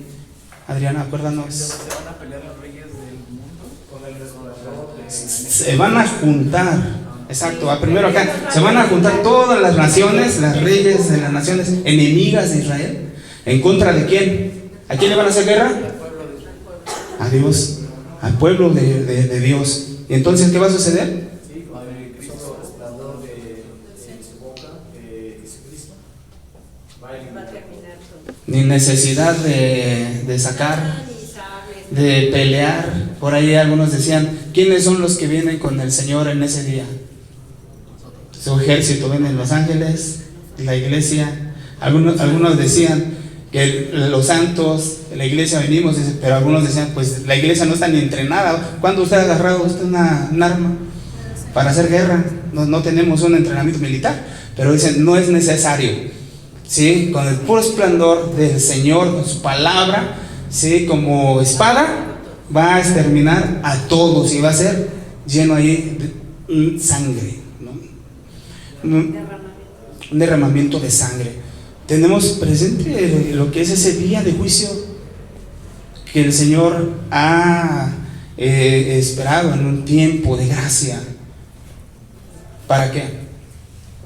[SPEAKER 1] Adriana, acuérdanos.
[SPEAKER 2] Se van a pelear los reyes del mundo
[SPEAKER 4] Con el resplandor de...
[SPEAKER 1] Se van a juntar. Exacto, primero acá, se van a juntar todas las naciones, las reyes de las naciones enemigas de Israel. ¿En contra de quién? ¿A quién le van a hacer guerra? A Dios, al pueblo de Dios. ¿Y entonces qué va a suceder?
[SPEAKER 4] Sí, con el resplandor de su boca, Jesucristo. Va a
[SPEAKER 5] Va a
[SPEAKER 4] eliminar.
[SPEAKER 5] terminar todo.
[SPEAKER 1] Ni necesidad de sacar,
[SPEAKER 5] Ni sables.
[SPEAKER 1] de pelear. Por ahí algunos decían, ¿quiénes son los que vienen con el Señor en ese día? Su ejército, vienen los ángeles, la iglesia. Algunos decían que los santos, la iglesia venimos, pero algunos decían, pues la iglesia no está ni entrenada. ¿Cuándo usted ha agarrado un arma para hacer guerra? No tenemos un entrenamiento militar, pero dicen, no es necesario. ¿Sí? Con el puro esplendor del Señor, con su palabra, ¿sí? Como espada, va a exterminar a todos y va a ser lleno ahí de sangre, ¿no? Un derramamiento de sangre. Tenemos presente lo que es ese día de juicio que el Señor ha esperado en un tiempo de gracia. ¿Para qué?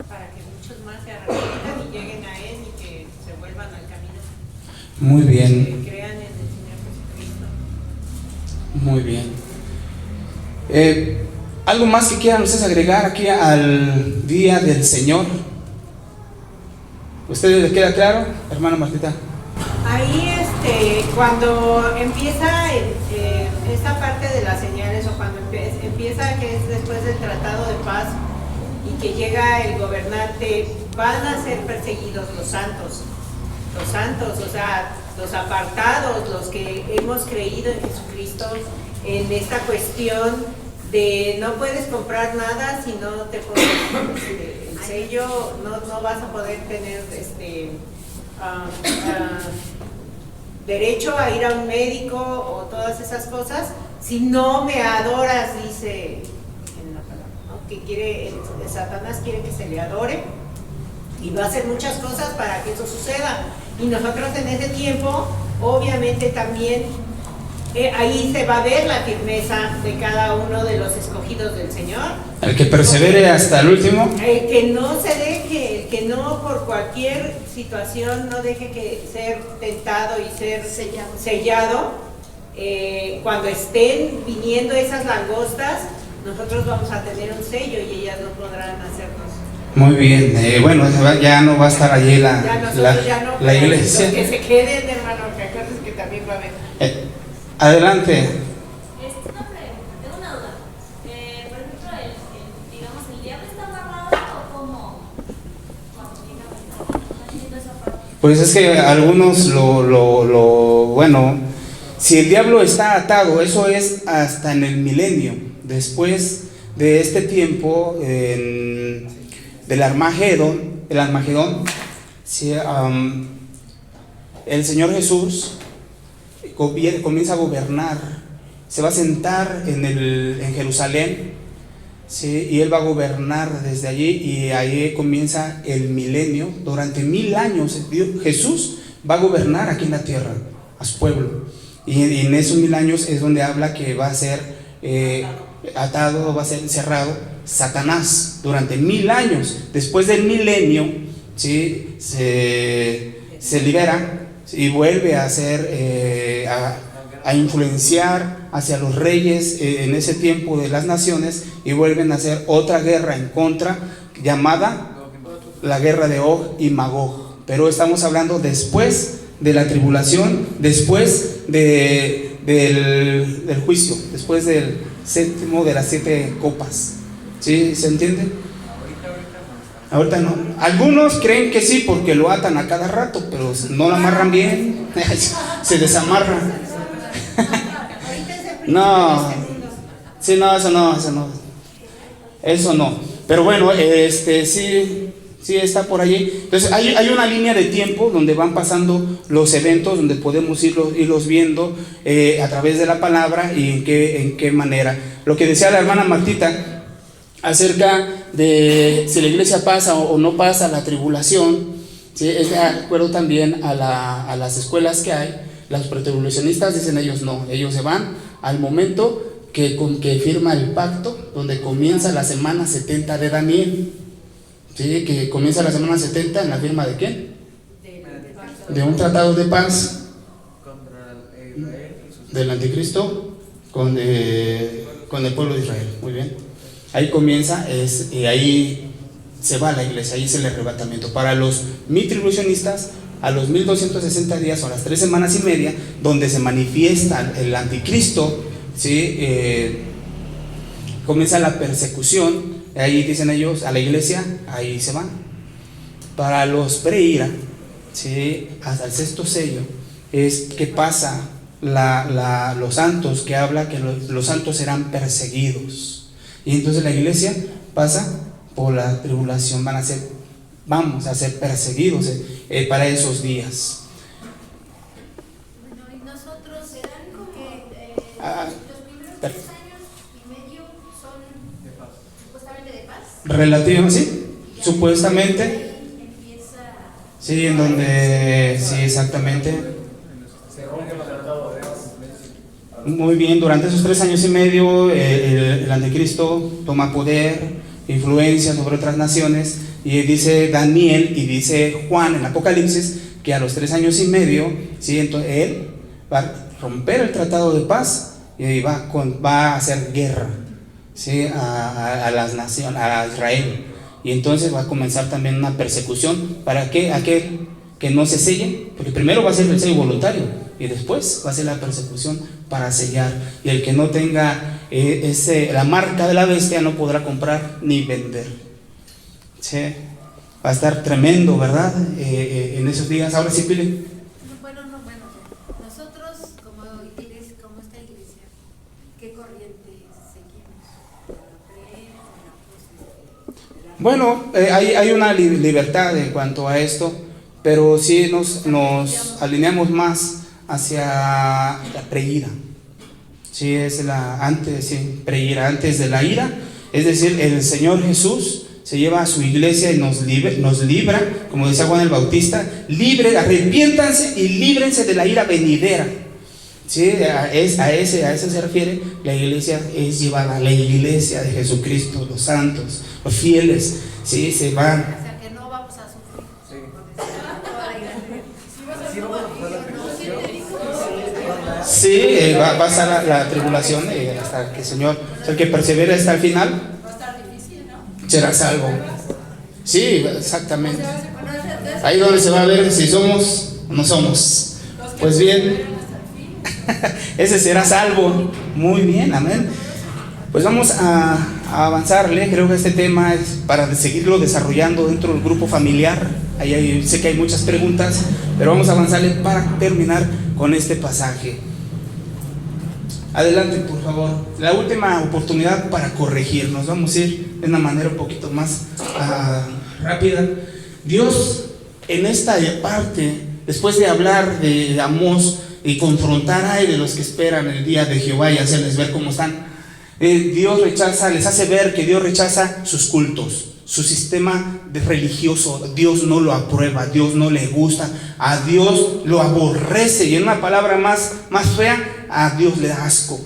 [SPEAKER 5] Para que muchos más se arrepientan y lleguen a Él y que se vuelvan al camino.
[SPEAKER 1] Muy bien,
[SPEAKER 5] Que crean en el Señor Jesucristo.
[SPEAKER 1] muy bien. ¿Algo más que quieran ustedes agregar aquí al día del Señor? ¿Ustedes les queda claro, hermana Martita?
[SPEAKER 5] Ahí cuando empieza esta parte de las señales, o cuando empieza, que es después del Tratado de Paz y que llega el gobernante, van a ser perseguidos los santos, o sea, los apartados, los que hemos creído en Jesucristo, en esta cuestión de no puedes comprar nada si no te pones el sello, no vas a poder tener derecho a ir a un médico o todas esas cosas si no me adoras, dice en la palabra, ¿no? Que Satanás quiere que se le adore y va a hacer muchas cosas para que eso suceda, y nosotros en ese tiempo obviamente también ahí se va a ver la firmeza de cada uno de los escogidos del Señor.
[SPEAKER 1] El que persevere hasta el último.
[SPEAKER 5] El que no se deje, el que no por cualquier situación no deje que ser tentado y ser sellado. Cuando estén viniendo esas langostas, nosotros vamos a tener un sello y ellas no podrán hacernos.
[SPEAKER 1] Muy bien, bueno, ya no va a estar allí la iglesia.
[SPEAKER 5] Los que se queden, hermano, que acuerdes que también va a haber.
[SPEAKER 1] Adelante.
[SPEAKER 6] Una pregunta, tengo una duda. Por ejemplo, digamos, ¿el diablo está amarrado o cómo? No entiendo esa parte.
[SPEAKER 1] Pues es que algunos bueno, si el diablo está atado, eso es hasta en el milenio, después de este tiempo del Armagedón, ¿sí? El Señor Jesús comienza a gobernar, se va a sentar en Jerusalén, ¿sí? Y Él va a gobernar desde allí, y ahí comienza el milenio. Durante 1000 años Jesús va a gobernar aquí en la tierra a su pueblo, y en esos 1000 años es donde habla que va a ser atado, va a ser encerrado Satanás durante 1000 años. Después del milenio, ¿sí? se libera y vuelve a hacer a influenciar hacia los reyes en ese tiempo de las naciones, y vuelven a hacer otra guerra en contra, llamada la guerra de Og y Magog. Pero estamos hablando después de la tribulación, después del juicio, después del séptimo de las 7 copas. ¿Sí? ¿Se entiende? Ahorita no. Algunos creen que sí porque lo atan a cada rato, pero no lo amarran bien, se desamarra. No, sí, no, eso no. Pero bueno, sí está por allí. Entonces hay una línea de tiempo donde van pasando los eventos, donde podemos irlos viendo a través de la palabra, y en qué manera. Lo que decía la hermana Martita acerca de si la iglesia pasa o no pasa la tribulación, ¿sí? Es de acuerdo también a las escuelas que hay. Los pretribulacionistas dicen ellos no, ellos se van al momento que firma el pacto, donde comienza la semana 70 de Daniel, ¿sí? Que comienza la semana 70 en la firma de ¿quién? De un tratado de paz
[SPEAKER 2] contra Israel y sus
[SPEAKER 1] del anticristo con el pueblo de Israel. Muy bien. Ahí comienza, y ahí se va a la iglesia, ahí es el arrebatamiento. Para los mitribulacionistas, a los 1260 días o a las 3 semanas y media, donde se manifiesta el anticristo, ¿sí? Comienza la persecución. Ahí dicen ellos, a la iglesia, ahí se van. Para los preira, ¿sí? Hasta el 6º sello, es que pasa los santos, que habla que los santos serán perseguidos. Y entonces la iglesia pasa por la tribulación, vamos a ser perseguidos para esos días.
[SPEAKER 6] Bueno, y nosotros serán como los primeros 3 años y medio son supuestamente de paz.
[SPEAKER 1] Relativamente, sí, supuestamente.
[SPEAKER 6] Empieza.
[SPEAKER 1] Sí, en donde, sí, exactamente.
[SPEAKER 4] Se rompe el tratado de paz.
[SPEAKER 1] Muy bien, durante esos 3 años y medio el anticristo toma poder, influencia sobre otras naciones, y dice Daniel y dice Juan en Apocalipsis que a los 3 años y medio, ¿sí? Entonces él va a romper el tratado de paz y va a hacer guerra, ¿sí? a las naciones, a Israel, y entonces va a comenzar también una persecución para que aquel que no se sellen, porque primero va a ser el sello voluntario y después va a ser la persecución para sellar. Y el que no tenga la marca de la bestia no podrá comprar ni vender. ¿Sí? Va a estar tremendo, ¿verdad? En esos días. Ahora sí, Pili.
[SPEAKER 6] Bueno, nosotros como iglesia, como esta iglesia, ¿qué corriente seguimos?
[SPEAKER 1] Bueno, hay una libertad en cuanto a esto, pero sí nos alineamos más hacia la preira. Sí, es preira antes de la ira. Es decir, el Señor Jesús se lleva a su iglesia y nos libra, como decía Juan el Bautista, arrepiéntanse y líbrense de la ira venidera. ¿Sí? A eso se refiere. La iglesia es llevada, la iglesia de Jesucristo, los santos, los fieles, ¿sí? Se van.
[SPEAKER 6] O sea, que no vamos a sufrir.
[SPEAKER 1] Sí, va a estar la tribulación hasta que el Señor, el que persevera hasta el final,
[SPEAKER 6] Va a estar difícil, ¿no?
[SPEAKER 1] será salvo. Sí, exactamente. Ahí donde se va a ver si somos o no somos. Pues bien, ese será salvo. Muy bien, amén. Pues vamos a avanzarle. Creo que este tema es para seguirlo desarrollando dentro del grupo familiar. Ahí sé que hay muchas preguntas, pero vamos a avanzarle para terminar con este pasaje. Adelante, por favor. La última oportunidad para corregirnos. Vamos a ir de una manera un poquito más rápida. Dios, en esta parte, después de hablar de Amós y confrontar a él de los que esperan el día de Jehová y hacerles ver cómo están, Dios les hace ver que Dios rechaza sus cultos, su sistema religioso. Dios no lo aprueba, Dios no le gusta, a Dios lo aborrece, y en una palabra más fea, a Dios le da asco.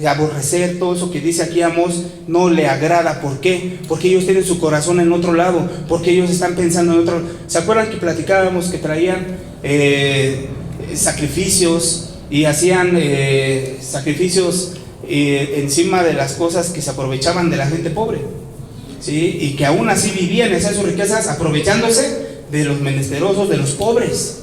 [SPEAKER 1] Aborrecer, todo eso que dice aquí Amós, no le agrada. ¿Por qué? Porque ellos tienen su corazón en otro lado, porque ellos están pensando en otro. ¿Se acuerdan que platicábamos que traían sacrificios y hacían sacrificios encima de las cosas que se aprovechaban de la gente pobre? ¿Sí? Y que aún así vivían esas riquezas aprovechándose de los menesterosos, de los pobres.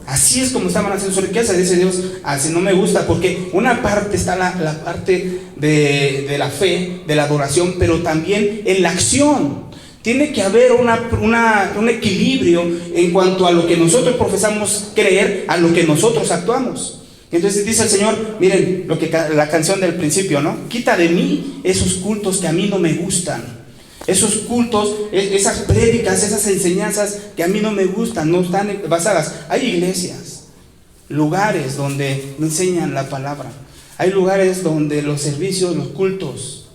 [SPEAKER 1] Así es como estaban haciendo su riqueza. Dice Dios, así no me gusta, porque una parte está la parte de la fe, de la adoración, pero también en la acción. Tiene que haber un equilibrio en cuanto a lo que nosotros profesamos creer, a lo que nosotros actuamos. Entonces dice el Señor, miren lo que la canción del principio, ¿no? Quita de mí esos cultos que a mí no me gustan. Esos cultos, esas prédicas, esas enseñanzas que a mí no me gustan, no están basadas. Hay iglesias, lugares donde enseñan la palabra. Hay lugares donde los servicios, los cultos,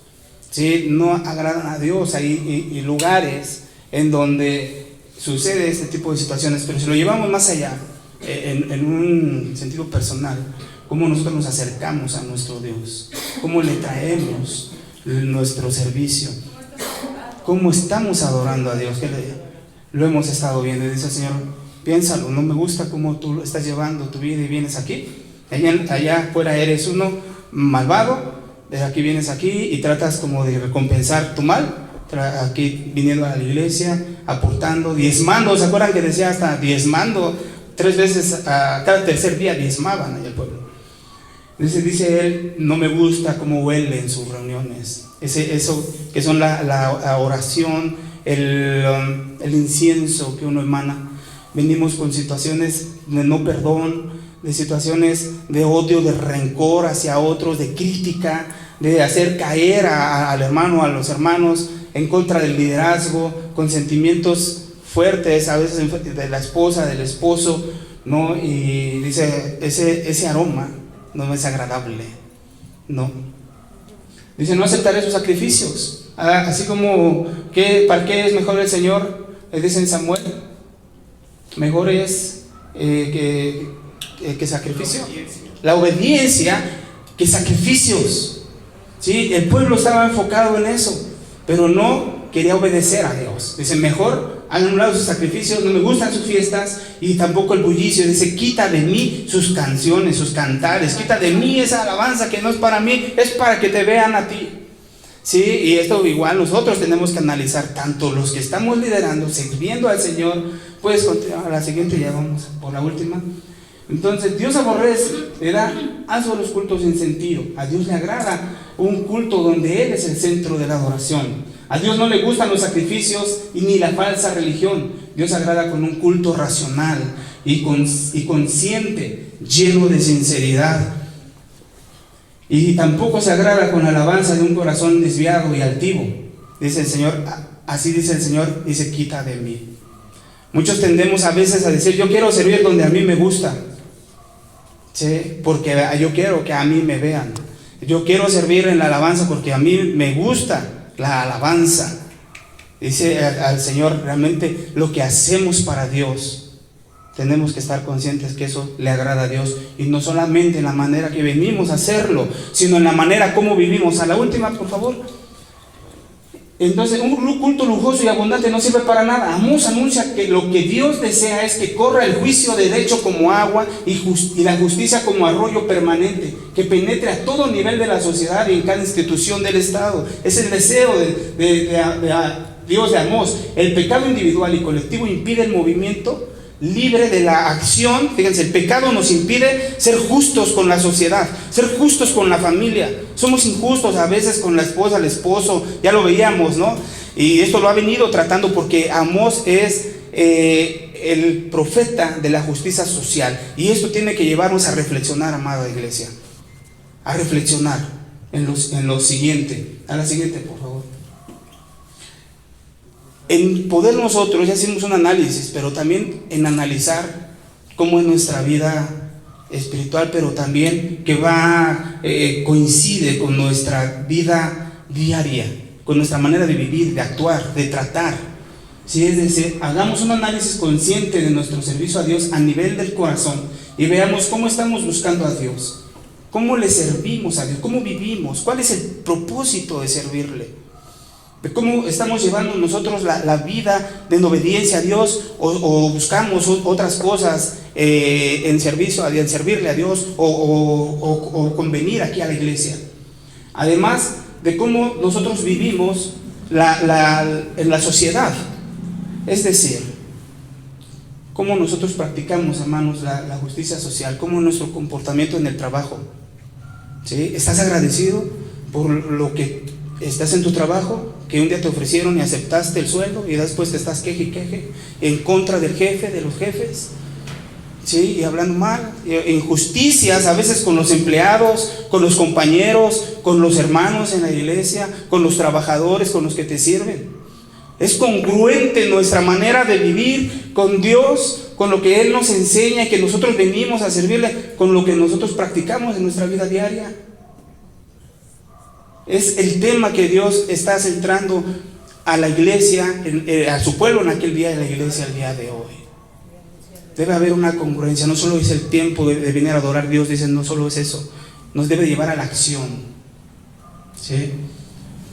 [SPEAKER 1] ¿sí?, no agradan a Dios. Hay lugares en donde sucede este tipo de situaciones. Pero si lo llevamos más allá, en un sentido personal, cómo nosotros nos acercamos a nuestro Dios, cómo le traemos nuestro servicio, cómo estamos adorando a Dios, que lo hemos estado viendo. Y dice el Señor, piénsalo, no me gusta cómo tú estás llevando tu vida y vienes aquí. Allá afuera eres uno malvado, aquí vienes aquí y tratas como de recompensar tu mal, aquí viniendo a la iglesia, aportando, diezmando. ¿Se acuerdan que decía hasta diezmando? 3 veces a cada tercer día diezmaban allá el pueblo. Dice él, no me gusta cómo huele en sus reuniones. Eso que son la oración, el incienso que uno emana. Venimos con situaciones de no perdón, de situaciones de odio, de rencor hacia otros, de crítica, de hacer caer al hermano, a los hermanos, en contra del liderazgo, con sentimientos fuertes, a veces de la esposa, del esposo, ¿no? Y dice, ese aroma no es agradable, no. Dice, no aceptaré sus sacrificios. Así como, ¿para qué es mejor el Señor? Dice en Samuel, mejor es que sacrificio. La obediencia que sacrificios. ¿Sí? El pueblo estaba enfocado en eso, pero no quería obedecer a Dios. Dice, mejor han anulado sus sacrificios, no me gustan sus fiestas y tampoco el bullicio. Dice, quita de mí sus canciones, sus cantares, quita de mí esa alabanza que no es para mí, es para que te vean a ti. Sí, y esto igual nosotros tenemos que analizar, tanto los que estamos liderando, sirviendo al Señor. Puedes continuar a la siguiente, ya vamos por la última. Entonces, Dios aborrece, ¿verdad? Haz los cultos sin sentido. A Dios le agrada un culto donde Él es el centro de la adoración. A Dios no le gustan los sacrificios y ni la falsa religión. Dios agrada con un culto racional y consciente, lleno de sinceridad. Y tampoco se agrada con la alabanza de un corazón desviado y altivo. Dice el Señor, así dice el Señor, dice, quita de mí. Muchos tendemos a veces a decir, yo quiero servir donde a mí me gusta, ¿sí? Porque yo quiero que a mí me vean. Yo quiero servir en la alabanza porque a mí me gusta la alabanza. Dice al Señor, realmente lo que hacemos para Dios, tenemos que estar conscientes que eso le agrada a Dios, y no solamente en la manera que venimos a hacerlo, sino en la manera como vivimos. A la última, por favor. Entonces, un culto lujoso y abundante no sirve para nada. Amós anuncia que lo que Dios desea es que corra el juicio de derecho como agua y la justicia como arroyo permanente, que penetre a todo nivel de la sociedad y en cada institución del Estado. Es el deseo de Dios de Amós. El pecado individual y colectivo impide el movimiento libre de la acción. Fíjense, el pecado nos impide ser justos con la sociedad, ser justos con la familia. Somos injustos a veces con la esposa, el esposo, ya lo veíamos, ¿no? Y esto lo ha venido tratando porque Amós es el profeta de la justicia social, y esto tiene que llevarnos a reflexionar, amada iglesia, a reflexionar en lo siguiente. A la siguiente, por favor. En poder nosotros, ya hicimos un análisis, pero también en analizar cómo es nuestra vida espiritual, pero también que coincide con nuestra vida diaria, con nuestra manera de vivir, de actuar, de tratar. ¿Sí? Es decir, hagamos un análisis consciente de nuestro servicio a Dios a nivel del corazón y veamos cómo estamos buscando a Dios, cómo le servimos a Dios, cómo vivimos, cuál es el propósito de servirle. De cómo estamos llevando nosotros la vida en obediencia a Dios, o buscamos otras cosas en servirle a Dios, o convenir aquí a la iglesia. Además de cómo nosotros vivimos en la sociedad, es decir, cómo nosotros practicamos, hermanos, la justicia social, cómo nuestro comportamiento en el trabajo. ¿Sí? ¿Estás agradecido por lo que estás en tu trabajo? Que un día te ofrecieron y aceptaste el sueldo, y después te estás queje en contra del jefe, de los jefes, ¿sí? Y hablando mal, injusticias a veces con los empleados, con los compañeros, con los hermanos en la iglesia, con los trabajadores, con los que te sirven. Es congruente nuestra manera de vivir con Dios, con lo que Él nos enseña y que nosotros venimos a servirle, con lo que nosotros practicamos en nuestra vida diaria. Es el tema que Dios está centrando a la iglesia, a su pueblo en aquel día, y a la iglesia el día de hoy. Debe haber una congruencia. No solo es el tiempo de venir a adorar a Dios, dicen, no solo es eso, nos debe llevar a la acción. ¿Sí?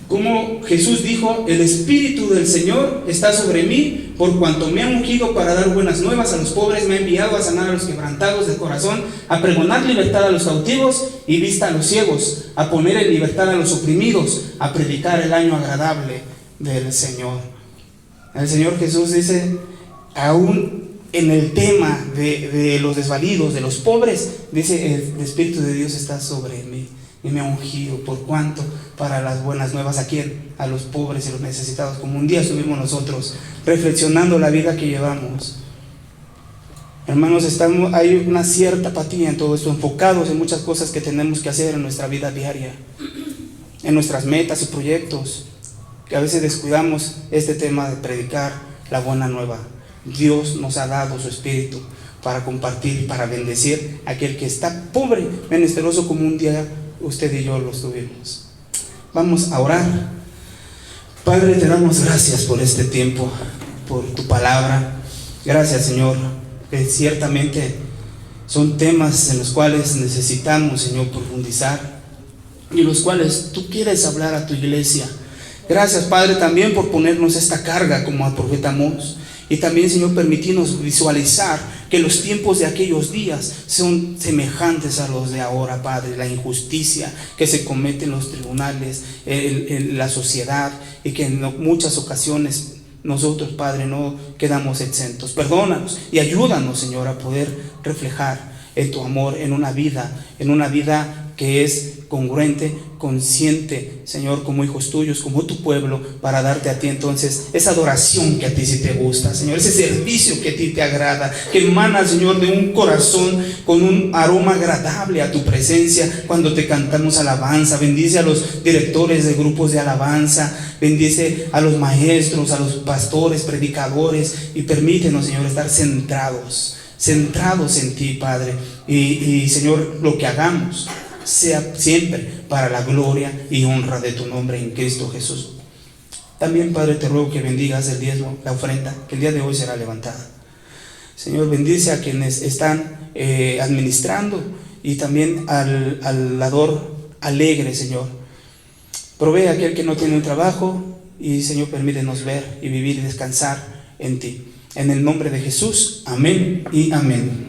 [SPEAKER 1] Como Jesús dijo, el Espíritu del Señor está sobre mí, por cuanto me ha ungido para dar buenas nuevas a los pobres, me ha enviado a sanar a los quebrantados de corazón, a pregonar libertad a los cautivos y vista a los ciegos, a poner en libertad a los oprimidos, a predicar el año agradable del Señor. El Señor Jesús dice, aún en el tema de los desvalidos, de los pobres, dice, el Espíritu de Dios está sobre mí y me ha ungido. ¿Por cuánto? Para las buenas nuevas. ¿A quién? A los pobres y los necesitados, como un día estuvimos nosotros reflexionando la vida que llevamos. Hermanos, hay una cierta apatía en todo esto, enfocados en muchas cosas que tenemos que hacer en nuestra vida diaria, en nuestras metas y proyectos, que a veces descuidamos este tema de predicar la buena nueva. Dios nos ha dado su Espíritu para compartir, para bendecir a aquel que está pobre, menesteroso, como un día usted y yo lo estuvimos. Vamos a orar. Padre, te damos gracias por este tiempo, por tu palabra. Gracias, Señor, que ciertamente son temas en los cuales necesitamos, Señor, profundizar, y los cuales tú quieres hablar a tu iglesia. Gracias, Padre, también por ponernos esta carga como al profeta Amós, Y también, Señor, permitirnos visualizar que los tiempos de aquellos días son semejantes a los de ahora, Padre. La injusticia que se comete en los tribunales, en la sociedad, y que en muchas ocasiones nosotros, Padre, no quedamos exentos. Perdónanos y ayúdanos, Señor, a poder reflejar en tu amor en una vida que es congruente, consciente, Señor, como hijos tuyos, como tu pueblo, para darte a ti entonces esa adoración que a ti sí te gusta, Señor, ese servicio que a ti te agrada, que emana, Señor, de un corazón con un aroma agradable a tu presencia cuando te cantamos alabanza. Bendice a los directores de grupos de alabanza, bendice a los maestros, a los pastores, predicadores, y permítenos, Señor, estar centrados en ti, Padre, y Señor, lo que hagamos sea siempre para la gloria y honra de tu nombre en Cristo Jesús. También, Padre, te ruego que bendigas el diezmo, la ofrenda, que el día de hoy será levantada. Señor, bendice a quienes están administrando, y también al dador alegre, Señor. Provee a aquel que no tiene un trabajo, y Señor, permítenos ver y vivir y descansar en ti. En el nombre de Jesús, amén y amén.